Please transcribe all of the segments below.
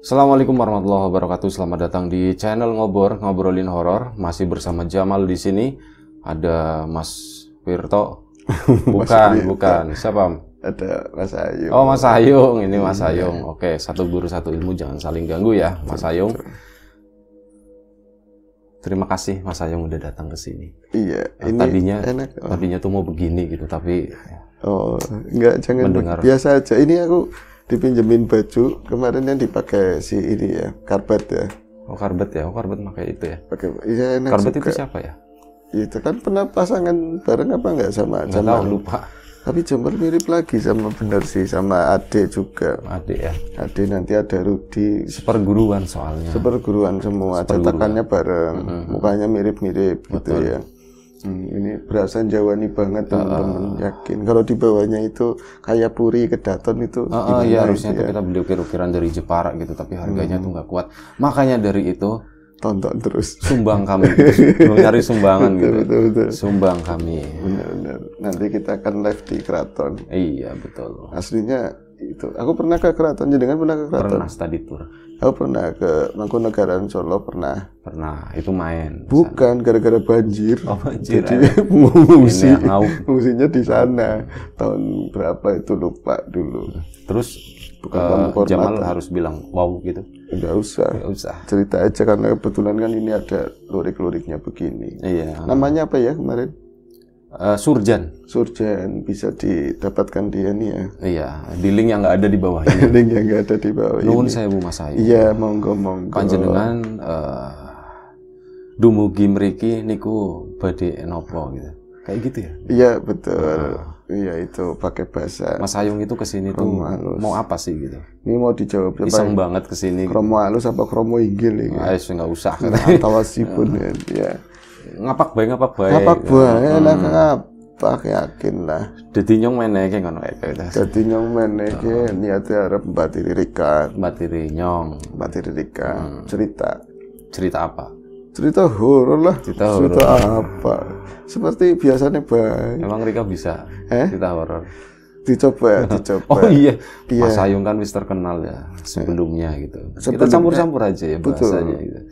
Assalamualaikum warahmatullahi wabarakatuh. Selamat datang di channel Ngobrolin Horor. Masih bersama Jamal di sini. Ada Mas Wirto. Bukan. Siapa? Ada Mas Ayung. Oh, Mas Ayung. Ini Mas Ayung. Oke, satu guru satu ilmu, jangan saling ganggu ya, Mas Ayung. Terima kasih Mas Ayung udah datang ke sini. Iya, ini tadinya tuh mau begini gitu, tapi enggak, jangan mendengar. Biasa aja. Ini aku dipinjemin baju kemarin yang dipakai si ini ya, karbet ya. Oh, karbet ya. Oh, karbet pakai itu ya. Pakai, iya, enak karbet juga. Itu siapa ya? Itu kan pernah pasangan bareng apa enggak sama Nggak tahu, lupa. Tapi Jamal mirip lagi sama, bener sih, sama Ade juga. Ade ya. Ade nanti ada Rudi. Seperguruan soalnya. Seperguruan semua, cetakannya bareng, mukanya mirip-mirip gitu ya. Ini berasan Jawani banget teman-teman, yakin. Kalau di bawahnya itu kayak puri kedaton itu. Iya, harusnya tuh kita beli ukir-ukiran dari Jepara gitu, tapi harganya tuh nggak kuat. Makanya dari itu tonton terus. Sumbang kami, gitu. Cari sumbangan gitu. Betul. Sumbang kami. Benar. Nanti kita akan live di keraton. Iya, betul. Aslinya itu. Aku pernah ke keraton, jenengan pernah ke keraton? Pernah study tour. Aku pernah ke Mangkunegaran Solo, pernah. Itu main. Bukan gara-gara banjir. Oh, banjir. Jadi mengungsinya di sana. Tahun berapa itu lupa dulu. Terus bukan Jamal harus bilang wow gitu. Enggak usah. Cerita aja karena kebetulan kan ini ada lurik-luriknya begini. Iya. Namanya apa ya kemarin? Surjan bisa didapatkan di ini ya. Iya, di link yang nggak ada di bawahnya. Link yang nggak ada di bawah. Nuwun sewu Mas Ayu. Iya, monggo. Panjenengan dumugi mriki niku badhe nopo gitu. Kayak gitu ya? Iya, betul. Iya, itu pakai bahasa. Mas Ayung itu kesini tuh mau apa sih gitu? Ini mau dijawab. Iseng banget kesini. Kromo halus apa kromo inggil ini? Nggak usah. Tawasipun ya. Ngapak bae. Ngapak bae, enak ngapak, yakin lah. Dadi nyong meneke ngono kae. Dadi nyong meneke niate arep mbatiri Rika. Mbatiri Rika. Cerita apa? Cerita horor lah. Cerita apa? Seperti biasanya baik. Emang Rika bisa cerita horor? Dicoba. Oh iya. Mas Ayung kan wis terkenal ya sebelumnya gitu. Kita campur-campur aja ya bahasanya gitu.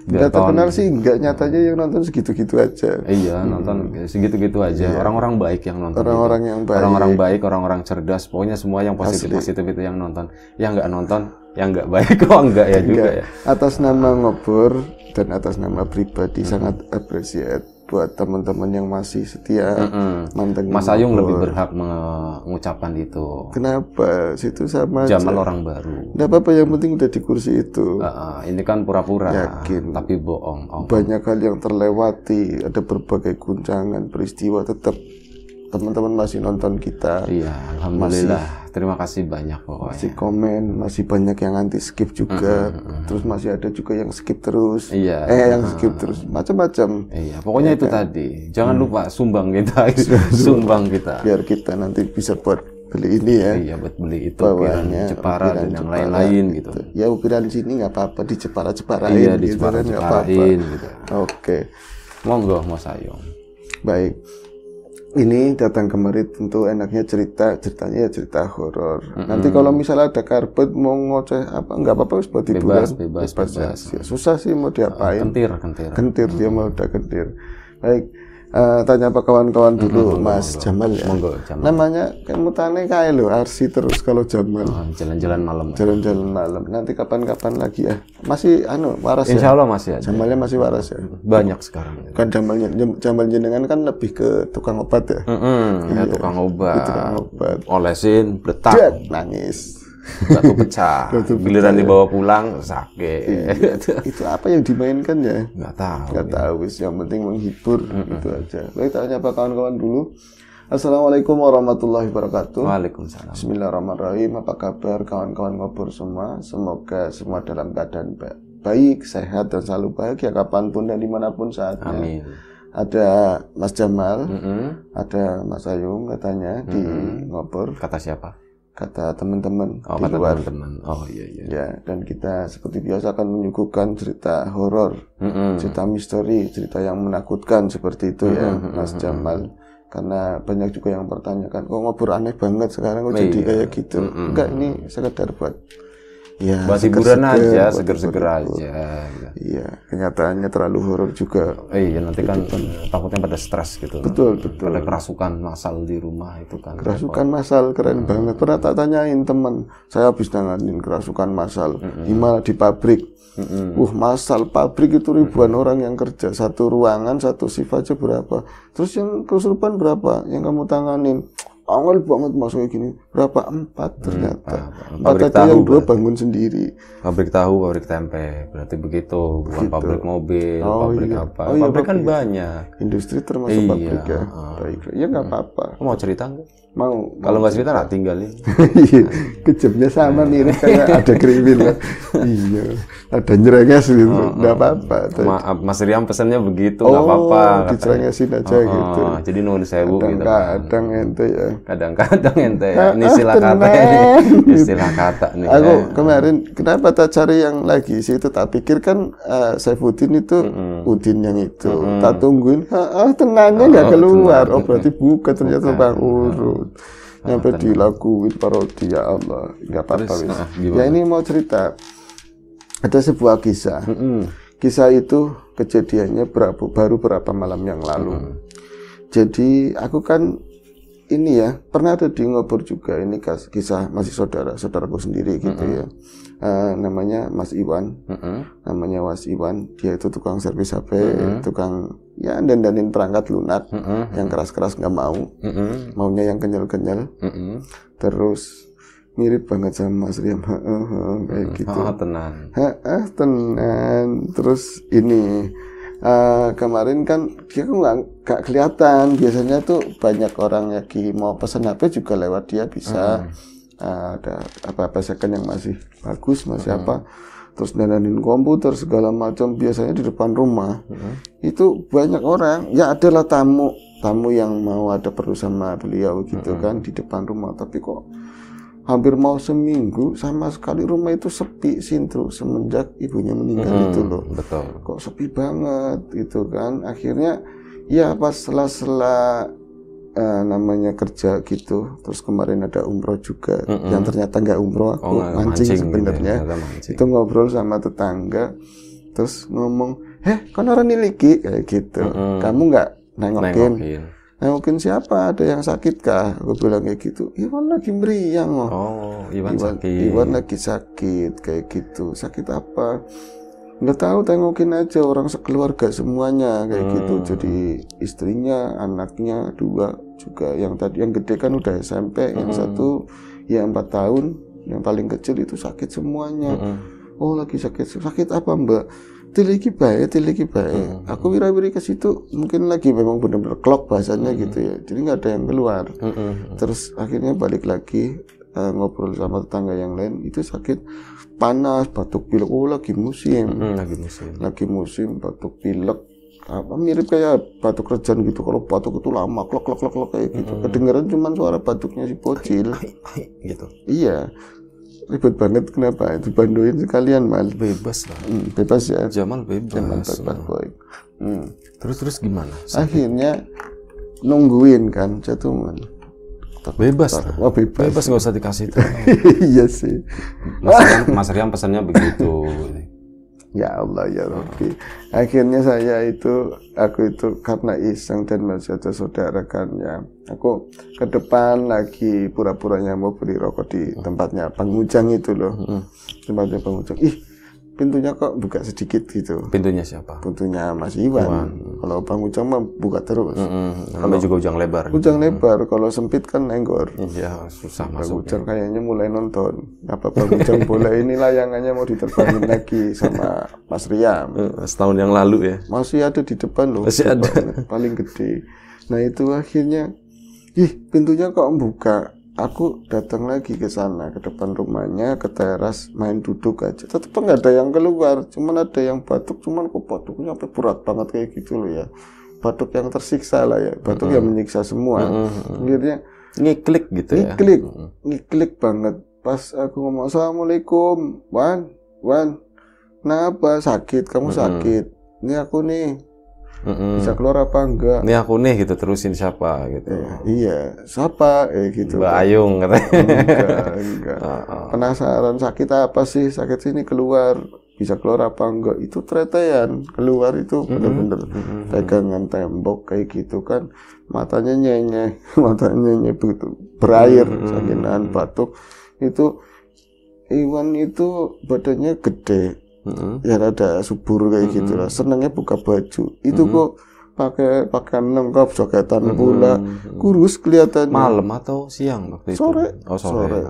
Nggak terkenal sih, nggak, nyatanya yang nonton segitu-gitu aja. Iya, nonton segitu-gitu aja. Iya. Orang-orang baik yang nonton. Orang-orang yang baik. Orang-orang baik, orang-orang cerdas. Pokoknya semua yang positif itu yang nonton. Yang nggak nonton, yang nggak baik kok enggak ya juga ya. Atas nama Ngobor dan atas nama pribadi sangat appreciate buat teman-teman yang masih setia mantengin Mas Ayung lebih berhak mengucapkan itu. Kenapa? Situ sama Jamal aja. Orang baru. Nggak apa-apa, yang penting udah di kursi itu. Ini kan pura-pura. Yakin. Tapi bohong. Banyak hal yang terlewati, ada berbagai guncangan, peristiwa, tetap teman-teman masih nonton kita. Iya, alhamdulillah. Terima kasih banyak pokoknya. Masih komen, masih banyak yang anti skip juga. Terus masih ada juga yang skip terus. Iya. Yang skip terus, macam-macam. Iya, pokoknya itu tadi. Jangan lupa sumbang kita. Sumbang kita. Biar kita nanti bisa buat beli ini ya. Iya, buat beli itu ukiran Jepara dan yang lain-lain gitu. Ya ukiran sini nggak apa-apa, di Jepara-Jeparain. Iya, di Jepara-Jeparain gitu. Oke. Monggo Mas Ayung. Baik. Ini datang kemari tentu enaknya ceritanya ya cerita horor. Nanti kalau misalnya ada karpet mau ngoceh apa, nggak apa-apa, buat hiburan. Bebas. Ya, susah sih mau diapain. Kentir dia mau udah kentir. Baik, tanya apa kawan-kawan dulu, Mas Jamal ya. Monggo, Jamal. Namanya kan mutane kae lho, Arsi terus kalau Jamal. Jalan-jalan malam. Jalan-jalan malam. Nanti kapan-kapan lagi ya. Masih waras ya. Insya Allah masih ada. Jamalnya masih waras ya. Banyak sekarang. Kan Jamal jenengan kan lebih ke tukang obat ya. Ya, tukang obat. Tukang obat. Olesin, bletak, nangis. batu pecah. Giliran dibawa pulang sakit. Itu apa yang dimainkan ya? Nggak tahu. Nggak tahu. Yang penting menghibur itu aja. Baik, tanya apa kawan-kawan dulu. Assalamualaikum warahmatullahi wabarakatuh. Waalaikumsalam. Bismillahirrahmanirrahim. Apa kabar kawan-kawan Ngobor semua? Semoga semua dalam keadaan baik, sehat dan selalu bahagia kapanpun dan dimanapun saatnya. Amin. Ada Mas Jamal, ada Mas Ayung katanya di Ngobor. Kata siapa? Kata teman-teman di luar. Teman-teman. Oh iya. Ya, dan kita seperti biasa akan menyuguhkan cerita horor, cerita misteri, cerita yang menakutkan seperti itu ya, Mas Jamal. Karena banyak juga yang pertanyakan, kok Ngobor aneh banget sekarang kok jadi kayak gitu. Enggak, ini sekedar buat Ya, buat hiburan aja, seger-seger aja. Iya, kenyataannya terlalu horor juga. Iya, nanti kan takutnya pada stres gitu. Betul. Pada kerasukan massal di rumah itu kan. Kerasukan massal keren banget. Pernah tak tanyain teman, saya habis nanganin kerasukan massal. Gimana di pabrik? Massal pabrik itu ribuan orang yang kerja, satu ruangan, satu shift aja berapa? Terus yang kesurupan berapa? Yang kamu tanganin? Awal banget masuknya gini, berapa? 4 ternyata. 4 aja yang 2 bangun sendiri. Pabrik tahu, pabrik tempe, berarti begitu, bukan pabrik mobil, pabrik apa? Pabrik kan banyak. Industri termasuk pabrik ya. Baik, ya nggak apa-apa. Mau cerita nggak? Mau. Kalau nggak cerita nggak tinggalin. Kejamnya sama mirip kayak ada kriminal. Iya, ada nyerenges gitu, nggak apa-apa. Maaf, Mas Riam pesannya begitu, nggak apa-apa. Dicerengesin aja gitu. Jadi nuhun sewu gitu. Kadang ente ya. Kadang-kadang ente ya. Ini istilah kata ini. Istilah kata nih. Aku kemarin kenapa tak cari yang lagi sih itu, tak pikir kan Saifuddin itu Udin yang itu. Tak tungguin, tenangnya nggak keluar. Oh berarti bukan, ternyata Bang Urut. Nyampe dilakuin parodi, ya Allah, nggak apa-apa. Ya ini mau cerita, ada sebuah kisah. Kisah itu kejadiannya baru berapa malam yang lalu. Jadi aku kan ini ya pernah ada di Ngobor juga, ini kisah masih saudaraku sendiri gitu ya. Namanya Mas Iwan, dia itu tukang servis HP, tukang ya dandanin perangkat lunak, yang keras-keras nggak mau, maunya yang kenyal-kenyal. Terus mirip banget sama Mas Riam, kayak gitu. Tenang. Terus ini kemarin kan dia nggak kelihatan. Biasanya tuh banyak orang lagi mau pesan HP juga lewat dia bisa. Ada apa-apa second yang masih bagus, masih apa. Terus dandanin komputer segala macam, biasanya di depan rumah. Itu banyak orang, ya adalah tamu yang mau ada perlu sama beliau gitu kan di depan rumah. Tapi kok hampir mau seminggu sama sekali rumah itu sepi sintru semenjak ibunya meninggal itu loh. Betul. Kok sepi banget gitu kan. Akhirnya ya pas setelah namanya kerja gitu, terus kemarin ada umroh juga, yang ternyata nggak umroh, aku mancing sebenarnya. Gitu, itu ngobrol sama tetangga, terus ngomong, kan orang niliki kayak gitu, kamu nggak nengokin siapa, ada yang sakit kah? Aku bilang kayak gitu. Iwan lagi meriang. Iwan lagi sakit kayak gitu. Sakit apa? Nggak tahu, tengokin aja, orang sekeluarga semuanya kayak gitu. Jadi istrinya, anaknya 2 juga, yang gede kan udah SMP, yang satu ya 4 tahun, yang paling kecil itu sakit semuanya. Oh lagi sakit apa Mbak? Tiliki baik. Aku wira-wiri ke situ, mungkin lagi memang benar-benar klok bahasanya gitu ya. Jadi nggak ada yang keluar. Terus akhirnya balik lagi ngobrol sama tetangga yang lain, itu sakit panas, batuk pilek. Oh lagi musim. Lagi musim batuk pilek. Apa mirip kayak batuk rejan gitu. Kalau batuk itu lama klok kayak gitu. Kedengeran cuman suara batuknya si bocil. Gitu. Iya. Ribet banget, kenapa? Itu bandoin sekalian Mal. Bebas lah. Bebas ya. Jamal bebas boy. Terus gimana? Akhirnya nungguin kan jatuh bebas lah. Bebas nggak usah dikasih itu. Iya sih. Mas Riam pesannya begitu. Ya Allah ya Rabbi. Akhirnya aku itu karena iseng dan masih ada saudara kan ya. Aku ke depan lagi pura-puranya mau beli rokok di tempatnya Bang Ujang itu loh. Tempatnya Bang Ujang. Pintunya kok buka sedikit gitu. Pintunya siapa? Pintunya Mas Iwan. Kalau Bang Ujang mah buka terus. Kalau juga ujang lebar. Ujang lebar. Kalau sempit kan nenggor. Iya, susah masuk. Bang Ujang kayaknya mulai nonton. Apa Bang Ujang boleh ini layangannya mau diterbangin lagi sama Mas Riam. Setahun yang lalu ya. Masih ada di depan loh. Masih ada. Paling gede. Nah itu akhirnya, pintunya kok buka. Aku datang lagi ke sana, ke depan rumahnya, ke teras, main duduk aja. Tetap nggak ada yang keluar, cuman ada yang batuk, cuman kok batuknya sampai berat banget kayak gitu loh ya. Batuk yang tersiksa lah ya, batuk yang menyiksa semua. Akhirnya ngiklik gitu ya. Ngiklik banget. Pas aku ngomong, Assalamualaikum, Wan, kenapa sakit? Kamu sakit? Ini aku nih Bisa keluar apa enggak? Ini aku nih gitu, terusin siapa gitu. Iya, siapa gitu. Mbak Ayung katanya. Enggak. Penasaran sakit apa sih? Sakit sini keluar. Bisa keluar apa enggak? Itu tretean keluar itu bener-bener pegangan tembok kayak gitu kan. Matanya nyenyeh, begitu berair, sakingan batuk. Itu Iwan itu badannya gede, ya rada subur kayak gitu lah. Senangnya buka baju. Itu kok pakai pakaian lengkap, jaketan pula, kurus kelihatannya. Malam atau siang waktu itu? Sore. Oh,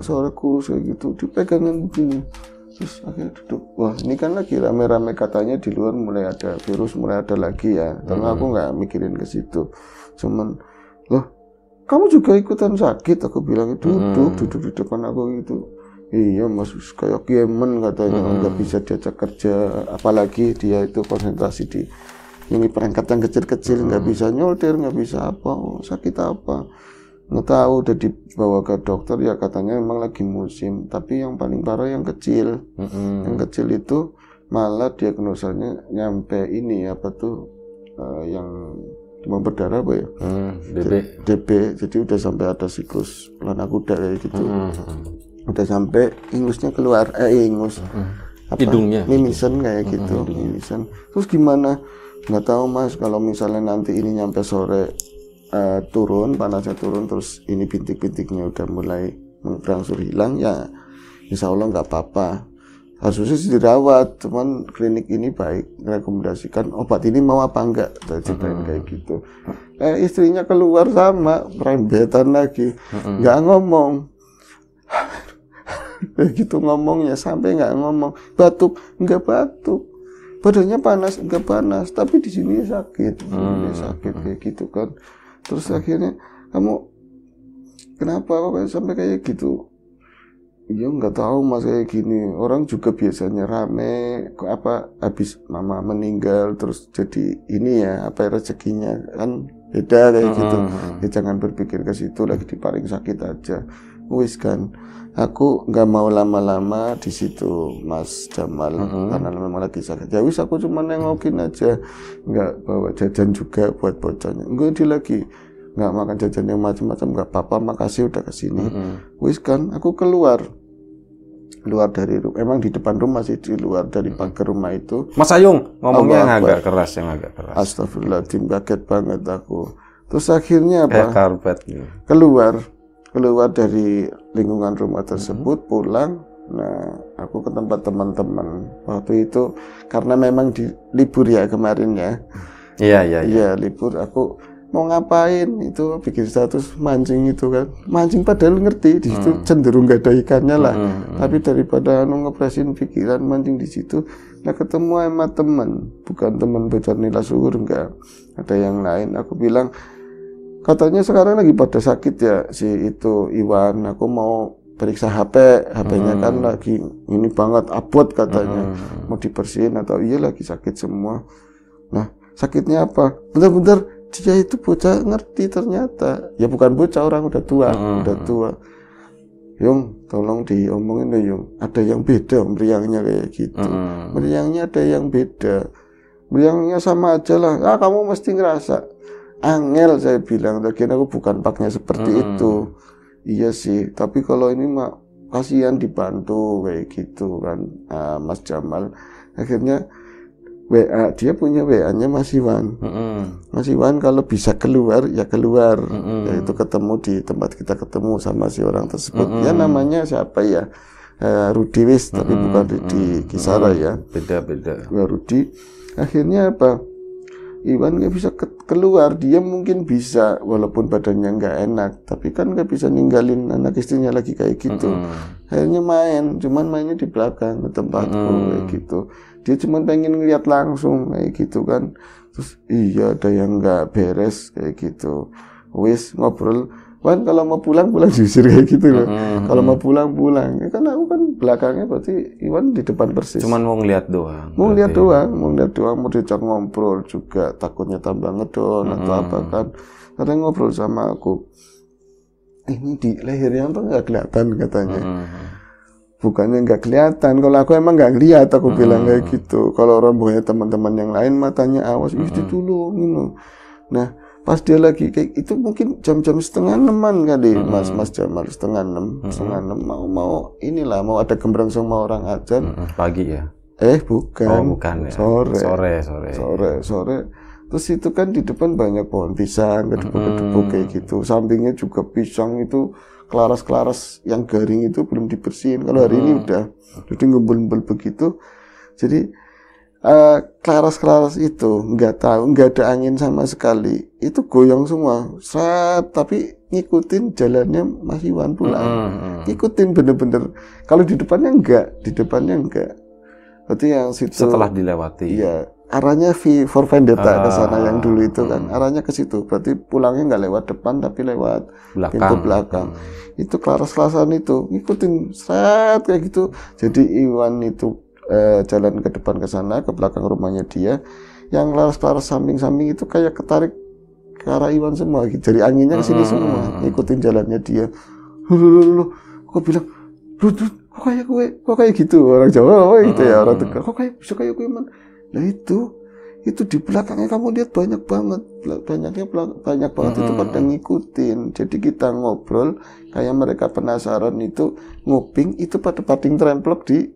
Sore kurus kayak gitu. Dipegangin begini. Terus akhirnya duduk. Wah, ini kan lagi rame-rame katanya di luar mulai ada virus, mulai ada lagi ya. Karena aku nggak mikirin ke situ. Cuman, loh, kamu juga ikutan sakit? Aku bilang duduk di depan aku gitu. Iya mas, kayak Yemen katanya, nggak bisa diajak kerja, apalagi dia itu konsentrasi di ini perangkat yang kecil-kecil, nggak bisa nyolder, nggak bisa apa, sakit apa, nggak tahu. Udah dibawa ke dokter ya katanya memang lagi musim, tapi yang paling parah yang kecil, yang kecil itu malah diagnosanya nyampe ini apa tuh, yang demam berdarah apa ya, DB, jadi udah sampai ada siklus pelana kuda kayak gitu. Udah sampai ingusnya keluar, ingus, hidungnya, mimisen kayak gitu, mimisen. Terus gimana? Nggak tahu mas, kalau misalnya nanti ini nyampe sore turun, panasnya turun, terus ini bintik-bintiknya udah mulai berangsur hilang, ya insya Allah nggak apa-apa. Harusnya sih dirawat, cuman klinik ini baik, rekomendasikan obat ini mau apa enggak, kayak gitu. Istrinya keluar sama, rembetan lagi, nggak ngomong. Begitu ngomongnya sampai nggak ngomong, batuk nggak batuk, badannya panas nggak panas, tapi di sini sakit, kayak gitu kan. Terus akhirnya kamu kenapa sampai kayak gitu? Ya nggak tahu mas, kayak gini orang juga biasanya rame, kok apa habis mama meninggal terus jadi ini ya apa rezekinya kan beda kayak gitu. Ya jangan berpikir ke situ, lagi di paling sakit aja, wis kan. Aku nggak mau lama-lama di situ Mas Jamal, karena memang lagi sakit. Ya wis aku cuma nengokin aja, nggak bawa jajan juga buat bocahnya. Enggak, dia lagi nggak makan jajan yang macam-macam, nggak apa-apa, makasih udah kesini. Wis kan, aku keluar dari rumah, emang di depan rumah sih, di luar dari pagar rumah itu. Mas Ayung ngomongnya yang agak keras, Astagfirullahaladzim, kaget banget aku. Terus akhirnya apa? Karpet. Keluar dari lingkungan rumah tersebut, pulang. Nah, aku ke tempat teman-teman. Waktu itu karena memang libur ya kemarin ya. Iya, libur. Aku mau ngapain? Itu bikin status mancing itu kan. Mancing padahal ngerti di situ cenderung gak ada ikannya lah. Tapi daripada ngepresin pikiran mancing di situ, nah ketemu sama teman, bukan teman bocor nila suhur, enggak. Ada yang lain. Aku bilang, katanya sekarang lagi pada sakit ya si itu Iwan, aku mau periksa HP-nya kan lagi ini banget abot katanya, mau dibersihin atau iya lagi sakit semua. Nah sakitnya apa? Bentar-bentar, dia itu bocah ngerti ternyata, ya bukan bocah, orang udah tua. Yung, tolong diomongin deh Yung, ada yang beda meriangnya kayak gitu, meriangnya ada yang beda, meriangnya sama aja lah, kamu mesti ngerasa angel, saya bilang, lagian aku bukan paknya seperti itu. Iya sih, tapi kalau ini mah kasihan dibantu kayak gitu kan, Mas Jamal. Akhirnya WA, dia punya WA-nya Mas Iwan. Mas Iwan kalau bisa keluar ya keluar, yaitu ketemu di tempat kita ketemu sama si orang tersebut. Ya namanya siapa ya? Rudi wis, tapi bukan Rudi Kisara ya. Beda. Rudi. Akhirnya apa? Iwan nggak bisa keluar, dia mungkin bisa walaupun badannya nggak enak, tapi kan nggak bisa ninggalin anak istrinya lagi kayak gitu. Akhirnya cuman mainnya di belakang ke tempatku kayak gitu. Dia cuma pengen ngeliat langsung kayak gitu kan. Terus iya ada yang nggak beres kayak gitu. Wis ngobrol, Wan kalau mau pulang diusir kayak gitu loh. Kalau mau pulang. Ya kan aku kan belakangnya, berarti Iwan di depan persis. Cuman mau ngeliat doang. Mau ngeliat doang, mau diajak ngobrol juga, takutnya tambah ngedon atau apa kan. Kadang ngobrol sama aku, ini di lehernya apa nggak kelihatan katanya. bukannya nggak kelihatan. Kalau aku emang nggak lihat, aku bilang kayak gitu. Kalau rombongannya teman-teman yang lain matanya awas itu dulu gitu. Nah pas dia lagi kayak itu mungkin jam-jam 5:30 kali Mas Jamal 5:30 mau inilah mau ada gembrangsung mau orang azan pagi ya. Bukan ya. Sore. Terus itu kan di depan banyak pohon pisang, kedebuk-kedebuk kayak gitu. Sampingnya juga pisang itu kelaras-kelaras yang garing itu belum dibersihin. Kalau hari ini udah, jadi ngumpul-ngumpul begitu. Jadi kelaras-kelaras itu nggak ada angin sama sekali. Itu goyang semua, tapi ngikutin jalannya Mas Iwan pulang. Ngikutin bener-bener. Kalau di depannya enggak. Berarti yang situ setelah dilewati. Iya, arahnya V for Vendetta ke sana yang dulu itu kan. Arahnya ke situ. Berarti pulangnya nggak lewat depan tapi lewat pintu belakang. Itu kelaras-kelasan itu ngikutin kayak gitu. Jadi Iwan itu jalan ke depan ke sana, ke belakang rumahnya dia. Yang laras-laras samping-samping itu kayak ketarik ke arah Iwan semua. Jadi anginnya ke sini semua, ngikutin jalannya dia. Kok bilang, kok kayak gitu orang Jawa gitu ya, orang Tegal. Kok kayak bisa kayak gue man? Nah itu di belakangnya kamu lihat banyak banget itu pada ngikutin. Jadi kita ngobrol kayak mereka penasaran itu nguping itu pada pating tremplok di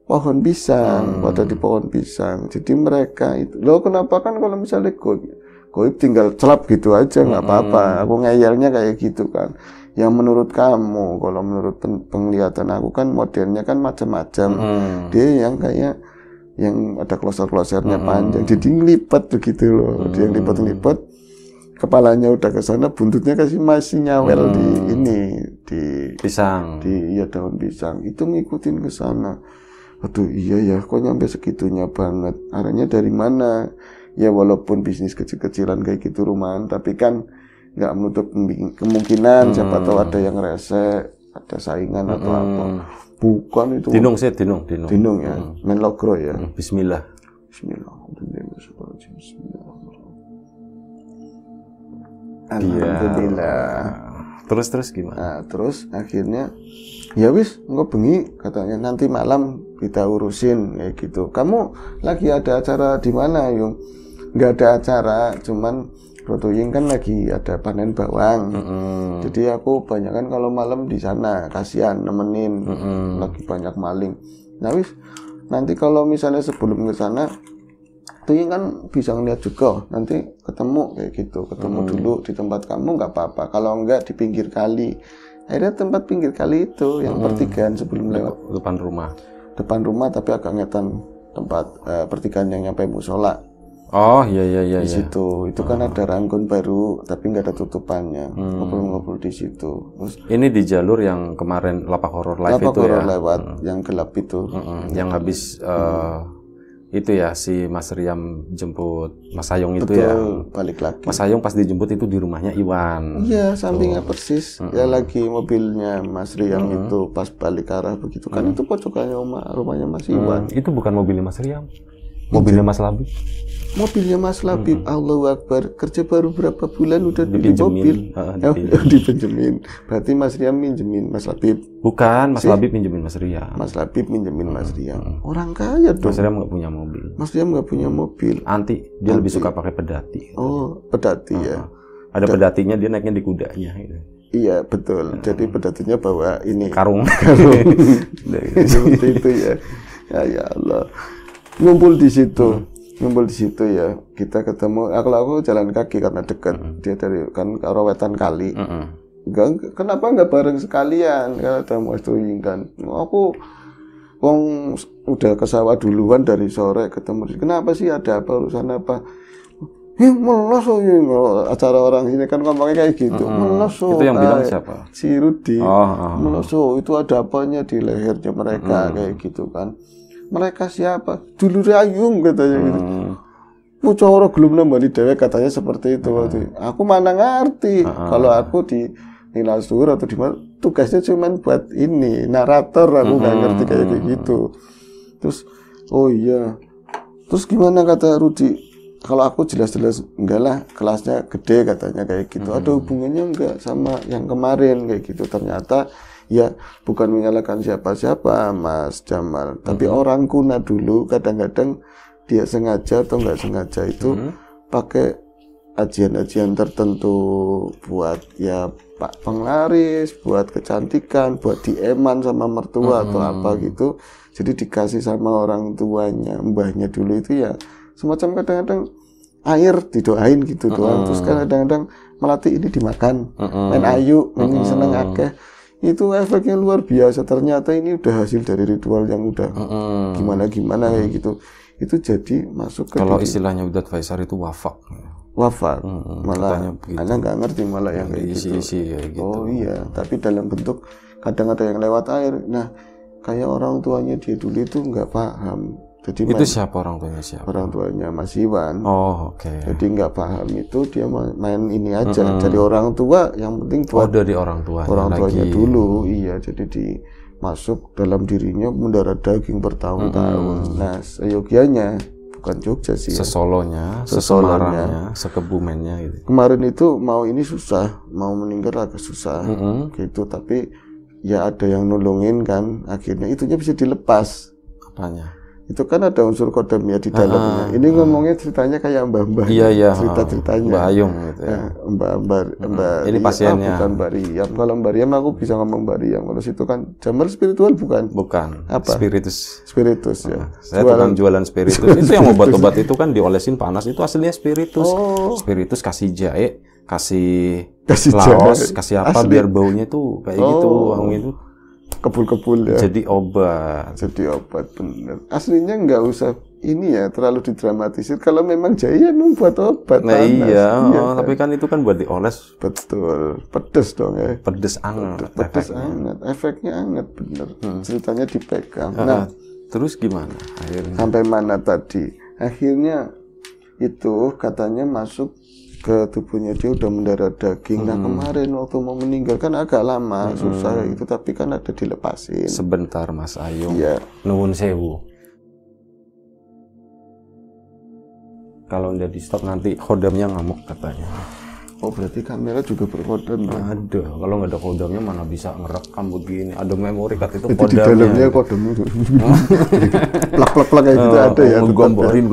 pohon pisang, pada di pohon pisang. Jadi mereka itu, loh kenapa kan kalau misalnya goib tinggal celap gitu aja nggak apa-apa. Aku ngeyelnya kayak gitu kan. Yang menurut kamu, kalau menurut penglihatan aku kan modelnya kan macam-macam. Dia yang kayak yang ada kloser-klosernya panjang, jadi ngelipat begitu loh. Dia ngelipat, kepalanya udah ke sana, buntutnya masih nyawel di pisang, di daun pisang. Itu ngikutin ke sana. Aduh iya ya, kok nyampe segitunya banget. Arahnya dari mana? Ya walaupun bisnis kecil-kecilan kayak gitu rumahan, tapi kan nggak menutup kemungkinan siapa tahu ada yang rese, ada saingan atau apa. Bukan itu. Dinung ya. Main logro ya. Bismillah. Alhamdulillah. Terus gimana? Nah, terus akhirnya ya wis engko bengi katanya nanti malam kita urusin kayak gitu. Kamu lagi ada acara di mana, Yung? Nggak ada acara, cuman Rotoying kan lagi ada panen bawang. Jadi aku banyak kan kalau malam di sana, kasihan nemenin. Lagi banyak maling. Nah wis nanti kalau misalnya sebelum ke sana Tuying kan bisa ngeliat juga, nanti ketemu kayak gitu, ketemu dulu di tempat kamu nggak apa-apa, kalau enggak di pinggir kali. Akhirnya tempat pinggir kali itu yang pertigaan sebelum lewat depan rumah tapi agak ngetan tempat pertigaan yang nyampe musola. Oh iya. Di situ itu kan ada ranggon baru tapi nggak ada tutupannya. Ngobrol-ngobrol di situ. Terus, ini di jalur yang kemarin Lapak Horor Live itu ya. Lewat yang gelap itu. Yang habis itu ya si Mas Riam jemput Mas Sayong itu. Betul, ya. Balik lagi. Mas Sayong pas dijemput itu di rumahnya Iwan. Iya, sampingnya persis. Ya lagi mobilnya Mas Riam itu pas balik arah begitu kan itu pojokannya rumahnya Mas Iwan. Itu bukan mobilnya Mas Riam. Mobilnya Mas Labib. Mobilnya Mas Labib, Allahu Akbar. Kerja baru berapa bulan udah di mobil. Dipinjemin. Berarti Mas Riam minjemin Mas Labib. Bukan, Mas Labib minjemin Mas Riam. Mas Labib minjemin Mas Riam. Orang kaya dong. Mas Riam nggak punya mobil. Mas Riam nggak punya mobil. Dia lebih suka pakai pedati. Oh, pedati ya. Ada pedatinya, dia naiknya di kudanya. Gitu. Iya betul. Jadi pedatinya bawa ini karung. Seperti itu ya. Ya Allah. Ngumpul di situ ya, kita ketemu. Kalau aku jalan kaki karena dekat, dia dari kan Rawetan kali. Kenapa nggak bareng sekalian? Kata Mas Tuying kan, aku udah ke sawah duluan dari sore ketemu. Kenapa sih, ada apa, urusan apa? Melos acara orang sini kan ngomongnya kayak gitu. Melos. Itu yang bilang siapa? Si Rudi. Melos itu ada apanya di lehernya mereka kayak gitu kan. Mereka siapa? Dulur Ayung katanya gitu. Mucawara gelem nambani dhewek katanya seperti itu. Aku mana ngerti. Kalau aku di Nilasur atau di mana tugasnya cuma buat ini narator, aku nggak ngerti kayak gitu. Terus oh iya. Terus gimana kata Rudi? Kalau aku jelas-jelas enggak lah, kelasnya gede katanya kayak gitu. Ada hubungannya enggak sama yang kemarin kayak gitu. Ternyata Ya bukan menyalahkan siapa-siapa Mas Jamal, tapi orang kuna dulu kadang-kadang dia sengaja atau nggak sengaja itu pakai ajian-ajian tertentu buat ya Pak penglaris, buat kecantikan, buat dieman sama mertua atau apa gitu. Jadi dikasih sama orang tuanya, mbahnya dulu itu ya semacam kadang-kadang air didoain gitu doang. Terus kadang-kadang melati ini dimakan, main ayu, main seneng akeh. Itu efeknya luar biasa. Ternyata ini udah hasil dari ritual yang udah gimana-gimana kayak gitu. Itu jadi masuk ke kalau istilahnya Ustadz Faisal itu wafak. Malah anak nggak ngerti malah yang kayak gitu. Kayak gitu. Oh iya, tapi dalam bentuk kadang ada yang lewat air. Nah, kayak orang tuanya dia dulu itu nggak paham. Jadi itu siapa orang tuanya siapa? Orang tuanya Mas Iwan. Oh, oke. Jadi nggak paham itu dia main ini aja. Dari orang tua yang penting buat dari orang tuanya. Orang tuanya dulu, iya. Jadi masuk dalam dirinya mendarah daging bertahun-tahun. Nah, seyogianya bukan Jogja sih. Sesolonya, Sesemarangnya, Sekebumennya gitu. Kemarin itu mau ini susah, mau meninggal agak susah gitu, tapi ya ada yang nolongin kan, akhirnya itunya bisa dilepas. Apanya? Itu kan ada unsur kodamnya di dalamnya. Ini ngomongnya ceritanya kayak mbah-mbah. Iya. Cerita-ceritanya. Mbak Ayung gitu ya. Mbak ini pasiennya. Bukan Mbak Riam. Kalau Mbak Riam aku bisa ngomong Mbak Riam. Kalau situ kan Jamal spiritual bukan? Bukan. Apa? Spiritus ya. Saya tukang jualan spiritus. Itu yang obat-obat itu kan diolesin panas itu aslinya spiritus. Spiritus kasih jahe, kasih laos, kasih apa asli. Biar baunya tuh kayak gitu, wangi itu. Kebul-kebul ya. Jadi obat bener. Aslinya nggak usah ini ya terlalu didramatisir. Kalau memang jaya membuat obat. Nah iya, tapi kan itu kan buat dioles. Betul, pedes dong ya. Pedes anget. Pedes anget, efeknya anget bener. Ceritanya dipegang. Terus gimana akhirnya? Sampai mana tadi? Akhirnya itu katanya masuk ke tubuhnya dia udah mendarah daging. Nah kemarin waktu mau meninggal kan agak lama susah itu, tapi kan ada dilepasin. Sebentar Mas Ayung. Iya. Nuwun sewu. Kalau udah di stop nanti kodamnya ngamuk katanya. Oh berarti kamera juga berkodam ya? Ada. Kalau nggak ada kodamnya mana bisa ngerekam begini. Ada memori card itu kodamnya. Di dalamnya kodam itu. Plak-plak kayak gitu ada ya. Menggambarin.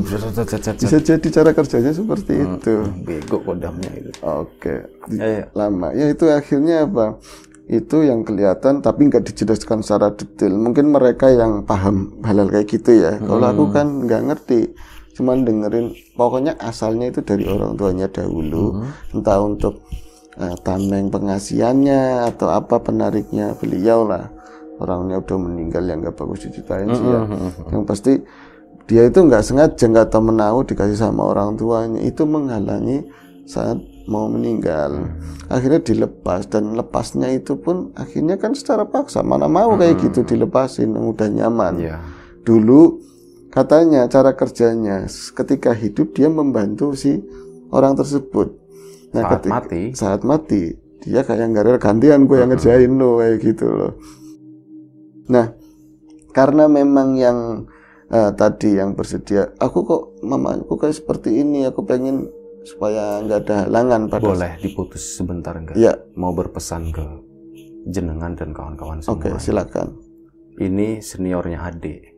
Bisa jadi cara kerjanya seperti itu. Bego kodamnya itu. Oke. Lama. Ya itu akhirnya apa? Itu yang kelihatan tapi nggak dijelaskan secara detail. Mungkin mereka yang paham hal-hal kayak gitu ya. Kalau aku kan nggak ngerti. Cuman dengerin, pokoknya asalnya itu dari orang tuanya dahulu, entah untuk tameng pengasihannya atau apa penariknya beliau lah. Orangnya udah meninggal yang nggak bagus diceritain sih ya. Yang pasti dia itu nggak sengaja, nggak tahu menahu dikasih sama orang tuanya, itu menghalangi saat mau meninggal. Akhirnya dilepas, dan lepasnya itu pun akhirnya kan secara paksa, mana mau kayak gitu dilepasin, udah nyaman. Dulu katanya cara kerjanya ketika hidup dia membantu si orang tersebut. Nah, saat mati dia kayak nggak gantian gue yang ngerjain lo kayak gitu loh. Nah, karena memang yang tadi yang bersedia, aku kok mamaku kayak seperti ini, aku pengen supaya nggak ada halangan pada. Boleh diputus sebentar nggak? Ya. Mau berpesan ke jenengan dan kawan-kawan semua. Oke, silakan. Ini seniornya adik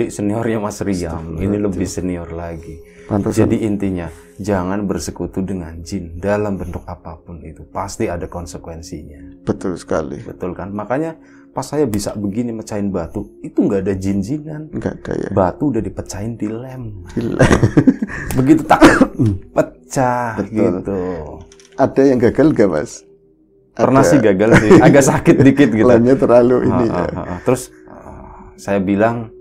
seniornya Mas Riam, ini lebih senior lagi. Jadi intinya jangan bersekutu dengan jin dalam bentuk apapun itu, pasti ada konsekuensinya. Betul sekali. Betul kan? Makanya pas saya bisa begini mecahin batu, itu nggak ada jin-jinan. Nggak ada ya. Batu udah dipecahin di lem. Begitu tak pecah. Betul. Gitu. Ada yang gagal nggak Mas? Pernah sih gagal sih, agak sakit dikit gitu. Lemnya terlalu ini ya. Terus saya bilang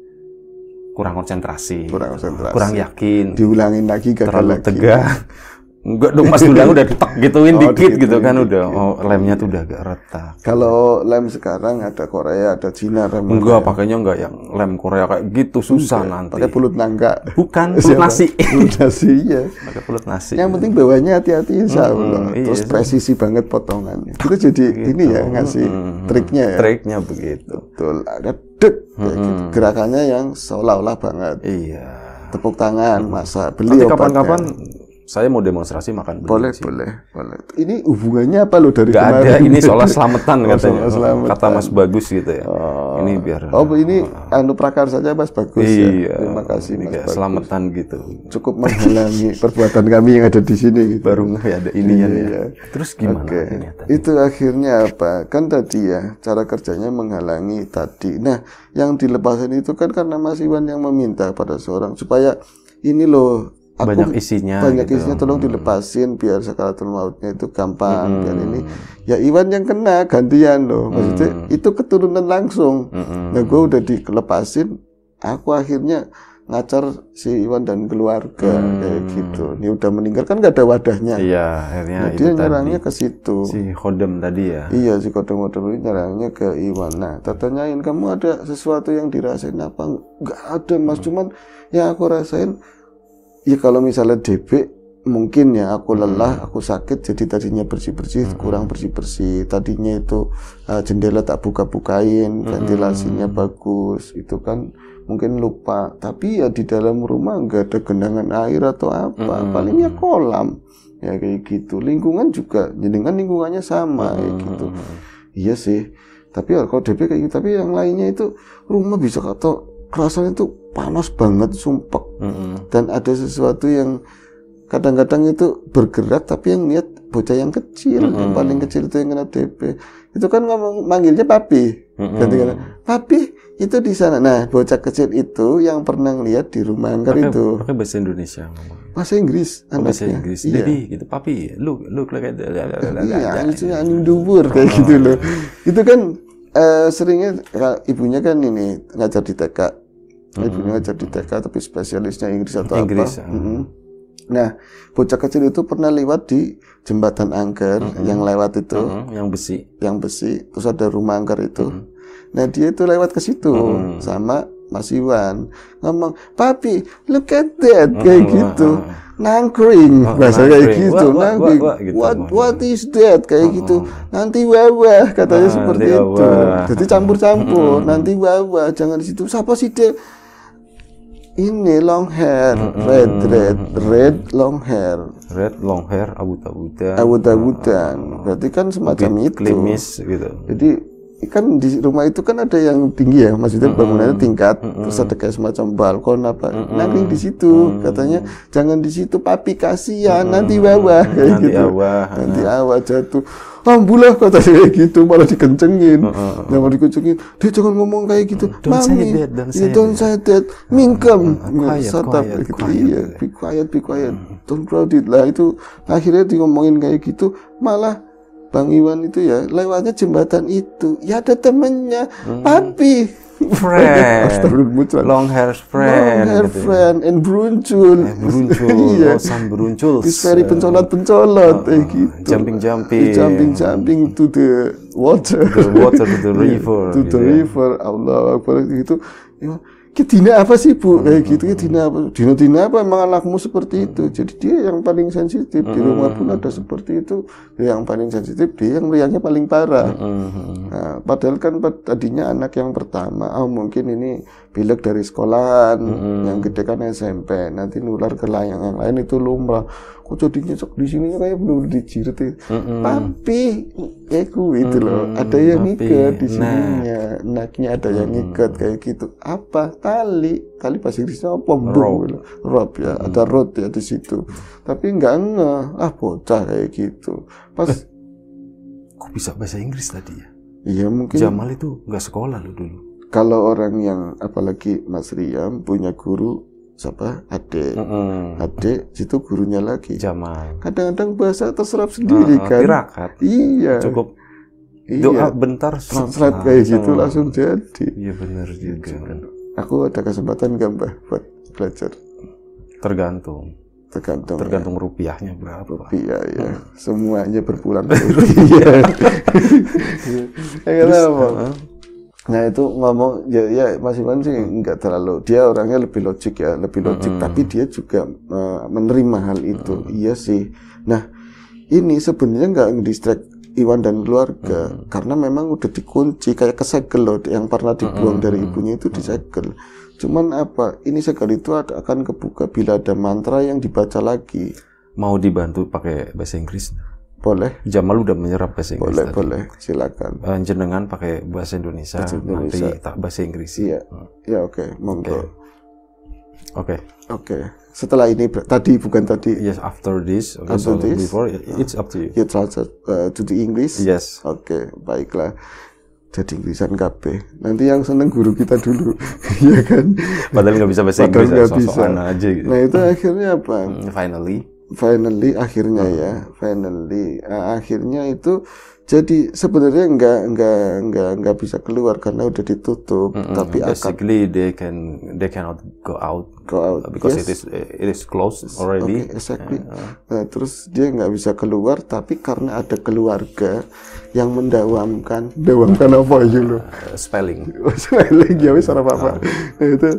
kurang konsentrasi, kurang yakin, diulangin lagi gagal terlalu lagi. Tegak. Enggak dong, pas ulang udah ditek gituin dikit gitu kan udah. Oh, lemnya tuh udah agak retak. Kalau lem sekarang ada Korea, ada Cina lem. Enggak, pakainya enggak yang lem Korea kayak gitu, susah nanti. Pakai pulut nangka. Bukan, pulut nasi. Pulut nasi ya. Pakai pulut nasi. Yang penting bawahnya hati-hati insyaallah. Terus presisi banget potongannya. Itu jadi gitu. Ini ya ngasih triknya ya. Triknya begitu. Betul, ada dek kayak gitu. Gerakannya yang seolah-olah banget. Iya. Tepuk tangan, masa beli nanti obatnya. kapan-kapan saya mau demonstrasi makan boleh, sih. boleh. Ini hubungannya apa lo dari Nggak kemarin? ada, ini soal selamatan katanya. Selamatan. Kata Mas Bagus gitu ya. Ini biar. Ini prakarsanya Mas Bagus iya, ya. Terima kasih Mas Bagus. Selamatan gitu. Cukup menghalangi perbuatan kami yang ada di sini. Gitu. Baru ada inian ya. Terus gimana? Itu akhirnya apa? Kan tadi ya cara kerjanya menghalangi tadi. Nah, yang dilepasin itu kan karena Mas Iwan yang meminta pada seorang supaya ini loh. Banyak isinya tolong dilepasin biar sakaratul mautnya itu gampang biar ini ya Iwan yang kena gantian loh maksudnya itu keturunan langsung. Nah gue udah dilepasin, aku akhirnya ngacar si Iwan dan keluarga kayak gitu. Ini udah meninggal kan gak ada wadahnya. Iya, akhirnya nah, dia nyerangnya ke situ. Si Khodam tadi ya. Iya, si Khodam ini nyerangnya ke Iwan. Nah, tanyain kamu ada sesuatu yang dirasain apa? Gak ada Mas, cuman yang aku rasain ya kalau misalnya DB mungkin ya aku lelah, aku sakit jadi tadinya bersih-bersih kurang bersih-bersih. Tadinya itu jendela tak buka-bukain, ventilasinya bagus. Itu kan mungkin lupa. Tapi ya di dalam rumah enggak ada genangan air atau apa. Palingnya kolam. Ya kayak gitu. Lingkungan juga, jadi kan lingkungannya sama kayak gitu. Iya sih. Tapi ya kalau DB kayak gitu, tapi yang lainnya itu rumah bisa kata rasanya itu panas banget, sumpek. Dan ada sesuatu yang kadang-kadang itu bergerak tapi yang lihat bocah yang kecil, yang paling kecil itu yang kena DP. Itu kan ngomong manggilnya papi. Ganti-ganti. Papi itu di sana. Nah, bocah kecil itu yang pernah lihat di rumah angker itu. Pakai bahasa Indonesia ngomong. Bahasa Inggris anaknya. Bahasa Inggris. Iya. Jadi gitu, papi, look like iya, anjing dubur kayak gitu loh. Itu kan seringnya ibunya kan ini ngajar di TK. Ibunya ngajar di TK tapi spesialisnya Inggris atau apa. Nah, bocah kecil itu pernah lewat di jembatan angker yang lewat itu, yang besi, terus ada rumah angker itu. Nah, dia itu lewat ke situ sama Mas Iwan ngomong, "Papi, look at that," kayak gitu. Nangkring, bahasa kayak gitu. Nangkring. What is that? Kayak gitu. Nanti wawah katanya seperti itu. Jadi campur-campur. Nanti wawah, jangan di situ. Siapa sih dia? Ini long hair, red long hair. Red long hair, abut-abutan. Berarti kan semacam itu. Klimis gitu. Jadi kan di rumah itu kan ada yang tinggi ya, maksudnya bangunannya tingkat, terus ada kayak semacam balkon apa. Nanti di situ katanya jangan di situ papi kasihan nanti bawah kayak nanti gitu. Nanti awah jatuh. Ambulah katanya kayak gitu, malah dikencengin. Malah dikencengin. Dia jangan ngomong kayak gitu. Mami, don't say that. Mingkem. Quiet. Iya, be quiet. Don't crowd it lah. Itu akhirnya diomongin kayak gitu, malah Bang Iwan itu ya lewatnya jembatan itu. Ya ada temennya, papi. Friend. Long hair friend. And bruncul. Iya. Sam bruncul. This very pencolot kayak gitu. Jumping to the water. To the river. To the river. Allah Akbar gitu. Dina apa sih Bu? Kayak gitu. Dina apa emang anakmu seperti itu? Jadi dia yang paling sensitif. Di rumah pun ada seperti itu. Dia yang paling sensitif, dia yang riangnya paling parah. Nah, padahal kan tadinya anak yang pertama, mungkin ini pilek dari sekolahan, yang gede kan SMP, nanti nular ke yang lain itu lumrah. Kok jadi nyesek di sini kayak belum dijirit itu. Papi, itu loh. Ada yang ngikat di sininya, anaknya ada yang ngikat kayak gitu. Apa? Tali bahasa Inggrisnya apa? Rope ya, ada rod ya di situ. Tapi enggak bocah kayak gitu. Pas kok bisa bahasa Inggris tadi ya? Iya mungkin. Jamal itu nggak sekolah lo dulu. Kalau orang yang apalagi Mas Riam punya guru siapa? Ade situ gurunya lagi. Jamal. Kadang-kadang bahasa terserap sendiri kan. Tirakat. Iya. Cukup doa bentar translate kayak gitu langsung jadi. Iya benar juga. Aku ada kesempatan nggak Mbah buat belajar? Tergantung rupiahnya berapa. Rupiah ya. Semuanya berpulang rupiah. Nah itu ngomong ya Mas Iwan sih nggak terlalu, dia orangnya lebih logik, tapi dia juga menerima hal itu. Iya sih. Nah ini sebenarnya nggak ngedistract Iwan dan keluarga karena memang udah dikunci kayak kesegel loh, yang pernah dibuang dari ibunya itu disegel. Cuman apa, ini segel itu akan kebuka bila ada mantra yang dibaca lagi. mau dibantu pakai bahasa Inggris? Boleh. Jamal udah menyerap bahasa Inggris. Boleh, silakan. Jenengan pakai bahasa Indonesia, nanti tak bahasa Inggris. Iya, ya oke, monggo. Oke. Setelah ini bukan tadi. Yes, after this. Okay, after this. Before, it's up to you. You translate to the English. Yes. Oke, baiklah. Jadi Inggrisan KB. Nanti yang seneng guru kita dulu, ya kan? Padahal nggak bisa bahasa Inggris, so-soan aja. Gitu. Nah itu akhirnya apa? Finally akhirnya itu jadi sebenarnya nggak bisa keluar karena udah ditutup. Tapi basically they cannot go out because yes. it is closed already. Okay, exactly. Nah, terus dia nggak bisa keluar tapi karena ada keluarga yang mendawamkan apa ya lo? Spelling ya wis ora apa-apa. Nah, itu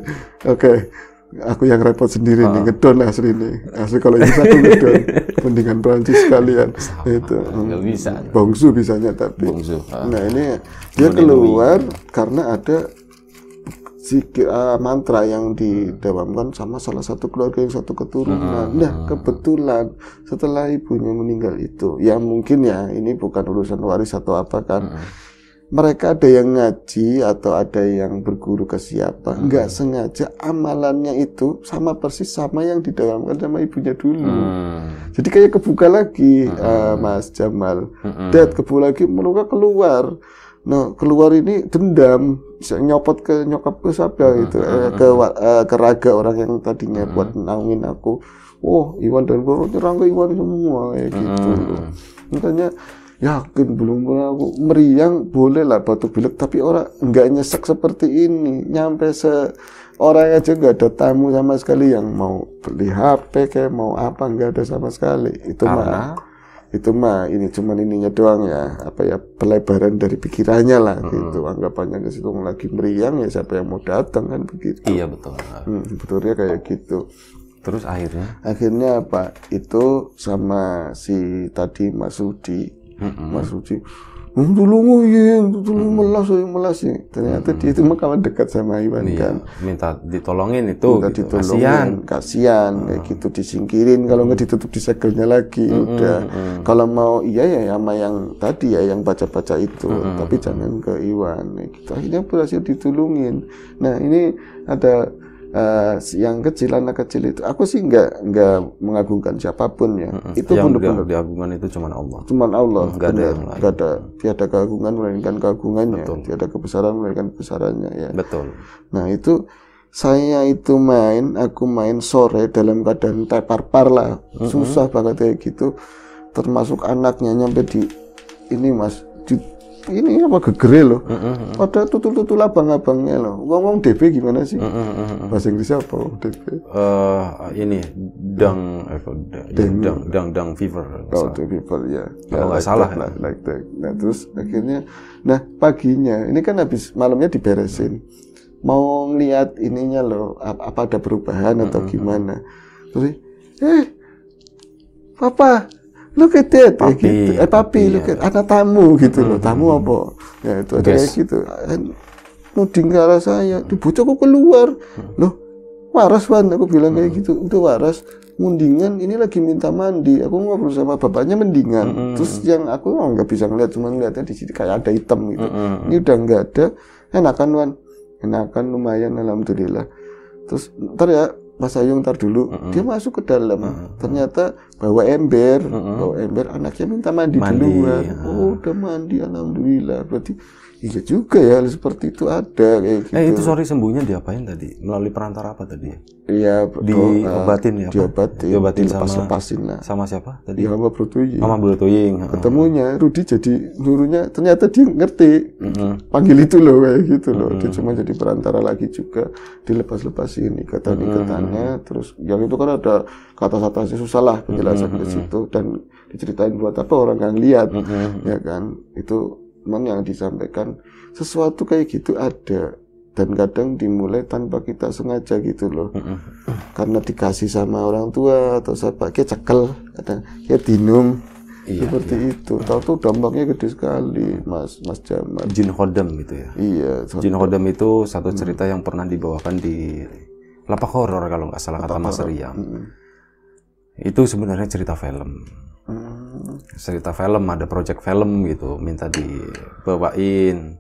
oke. Aku yang repot sendiri nih, ngedon asli nih. Asli kalau ini aku ngedon, mendingan Prancis sekalian. Itu bisa. Bongsu bisanya tapi. Nah ini dia keluar karena ada mantra yang didawamkan sama salah satu keluarga yang satu keturunan. Nah kebetulan setelah ibunya meninggal itu, ya mungkin ya ini bukan urusan waris atau apa kan. Mereka ada yang ngaji atau ada yang berguru ke siapa, nggak sengaja amalannya itu sama persis sama yang didawamkan sama ibunya dulu. Jadi kayak kebuka lagi, Mas Jamal. Dad kebuka lagi, mereka keluar. Nah keluar ini dendam, bisa nyopot ke nyokapku siapa gitu, ke raga orang yang tadinya buat naungin aku. Oh Iwan dan Boro nyerang ke Iwan semua kayak gitu. Makanya yakin belum aku meriang boleh lah batuk pilek tapi orang nggak nyesek seperti ini nyampe orang aja nggak ada tamu sama sekali yang mau beli HP kayak mau apa nggak ada sama sekali itu mah ini cuman ininya doang ya apa ya pelebaran dari pikirannya lah gitu anggapannya ke situ lagi meriang ya siapa yang mau datang kan begitu. Iya betul. Betulnya kayak gitu. Terus akhirnya apa itu sama si tadi Mas Rudi tolong melas ya. Ternyata dia itu mah kawan dekat sama Iwan kan. Minta ditolongin itu. Kasihan kayak gitu disingkirin kalau nggak ditutup disegelnya lagi udah. Kalau mau iya ya sama yang tadi ya yang baca-baca itu tapi jangan ke Iwan gitu. Akhirnya berhasil ditolongin. Nah ini ada yang kecil anak kecil itu aku sih nggak mengagungkan siapapun ya itu yang benar-benar diagungkan itu cuman Allah nggak ada yang lain tiada keagungan melainkan keagungannya tiada kebesaran melainkan kebesarannya ya betul. Nah itu saya itu aku main sore dalam keadaan tepar-par lah susah banget kayak gitu termasuk anaknya nyampe di ini Mas ini apa gegere loh ada tutul-tutul abang-abangnya loh ngomong DP gimana sih bahasa Inggrisnya apa DP ini dang fever fever ya kalau nggak salah lah like that. Nah terus akhirnya paginya ini kan habis malamnya diberesin mau ngeliat ininya loh apa ada perubahan atau gimana terus papa look at that gitu. Papi look at anak tamu gitu loh. Tamu apa? Ya itu ada kayak gitu. Nuding ke arah saya, di bocah kok keluar. Loh, waras Wan, aku bilang kayak gitu. Udah waras, mendingan ini lagi minta mandi. Aku ngobrol sama bapaknya mendingan. Terus yang aku nggak bisa ngeliat, cuma ngeliatnya di sini kayak ada hitam gitu. Ini udah nggak ada. Enakan Wan, enakan lumayan alhamdulillah. Terus ntar ya Mas Ayu ntar dulu, dia masuk ke dalam, ternyata bawa ember, anaknya minta mandi duluan. Udah mandi, alhamdulillah. Berarti iya juga ya, seperti itu ada kayak gitu. Itu sorry sembuhnya diapain tadi? Melalui perantara apa tadi? Iya, diobatin ya? Diobatin lepas-lepasin lah. Sama siapa tadi? Ya, sama Bro Tuying. Sama Bro Tuying. Ketemunya, Rudi jadi nyuruhnya, ternyata dia ngerti. Panggil itu loh, kayak gitu loh. Dia cuma jadi perantara lagi juga. Dilepas-lepasin ikatan-ikatannya. Terus yang itu kan ada kata-katanya susah lah penjelasan di situ. Dan diceritain buat apa orang yang lihat. Ya kan, itu cuman yang disampaikan sesuatu kayak gitu ada dan kadang dimulai tanpa kita sengaja gitu loh karena dikasih sama orang tua atau siapa kayak cekel kadang kayak dinum seperti itu tahu dampaknya gede sekali Mas Jamal. Jin Khodam gitu ya. Iya, Jin Khodam itu satu cerita yang pernah dibawakan di Lapak Horor kalau nggak salah kata Mas Riam. Itu sebenarnya cerita film. Cerita film, ada project film gitu, minta dibawain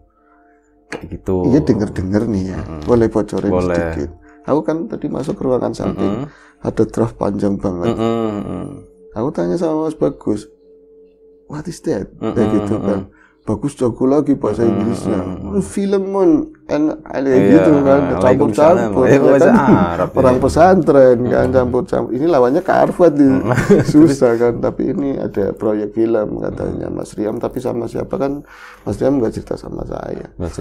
kayak gitu. Iya, denger nih ya. Boleh bocorin sedikit. Aku kan tadi masuk ke ruangan samping, ada draft panjang banget. Aku tanya sama Mas Bagus, what is that? Kayak gitu kan. Bagus jago lagi bahasa Inggrisnya. Film kayak gitu kan, campur-campur. Orang pesantren kan, campur-campur. Ini lawannya ke Harvard susah kan. Tapi ini ada proyek film katanya Mas Riam. Tapi sama siapa kan? Mas Riam nggak cerita sama saya. Nggak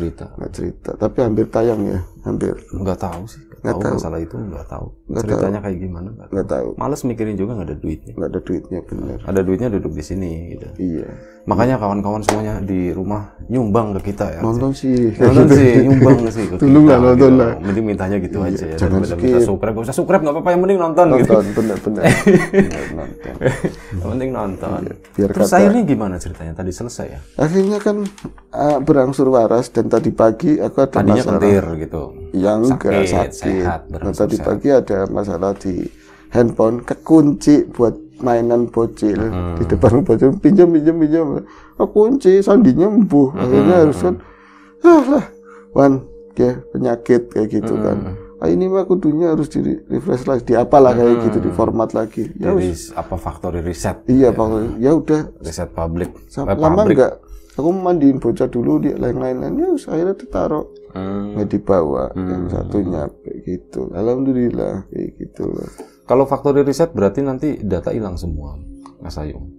cerita. Tapi hampir tayang ya, hampir. Nggak tahu sih. Nggak tahu masalah itu, nggak tahu. Ceritanya kayak gimana? Nggak tahu. Males mikirin juga, nggak ada duitnya. Nggak ada duitnya, benar. Ada duitnya duduk di sini gitu. Iya. Makanya kawan-kawan semuanya di rumah nyumbang ke kita ya. Nonton sih, nyumbang sih. Dulu nggak nonton lah. Mending mintanya gitu aja ya. Jangan minta subscribe, gak usah subscribe nggak apa-apa, yang penting nonton. Nonton, benar. Yang penting nonton. Biar terus akhirnya gimana ceritanya? Tadi selesai ya? Akhirnya kan berangsur waras dan tadi pagi aku ada tadinya masalah. Kentir gitu. Yang enggak sakit. Sehat, nah, tadi pagi ada masalah di handphone, kekunci buat mainan bocil di depan bocil, pinjam. Kekunci, sandinya embuh. Akhirnya harus kan, penyakit kayak gitu kan. Ini mah kudunya harus di refresh lagi, di apalah kayak gitu, di format lagi. Ya apa factory reset? Iya, factory. Ya udah. Reset public. Lama enggak? Aku mandiin bocah dulu, dia lain-lain. Ya akhirnya ditaruh. Nggak dibawa. Yang satunya kayak gitu. Alhamdulillah kayak gitu loh. Kalau factory reset berarti nanti data hilang semua, Mas Ayung?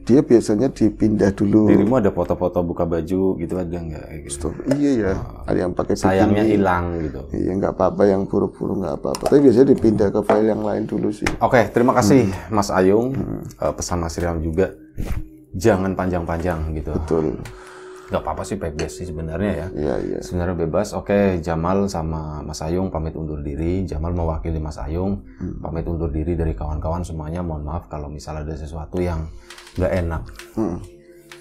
Dia biasanya dipindah dulu. Dirimu ada foto-foto buka baju gitu ada nggak? Gitu. Iya ya, ada yang pakai sayangnya hilang gitu. Iya, nggak apa-apa, yang buruk-buruk nggak apa-apa. Tapi biasanya dipindah ke file yang lain dulu sih. Oke, terima kasih Mas Ayung. Pesan Mas Riam juga, jangan panjang-panjang gitu. Betul. Nggak apa-apa sih, bebas sih sebenarnya ya. Iya. Sebenarnya bebas. Oke, Jamal sama Mas Ayung pamit undur diri. Jamal mewakili Mas Ayung pamit undur diri dari kawan-kawan semuanya. Mohon maaf kalau misalnya ada sesuatu yang nggak enak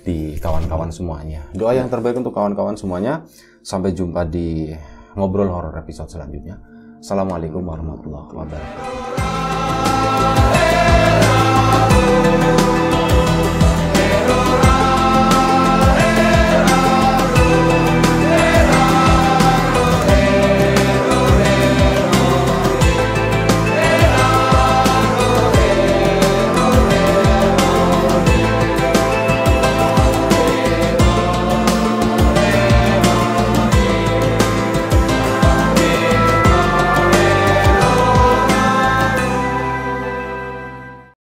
di kawan-kawan semuanya. Doa yang terbaik untuk kawan-kawan semuanya. Sampai jumpa di Ngobrol Horor episode selanjutnya. Assalamualaikum warahmatullahi wabarakatuh.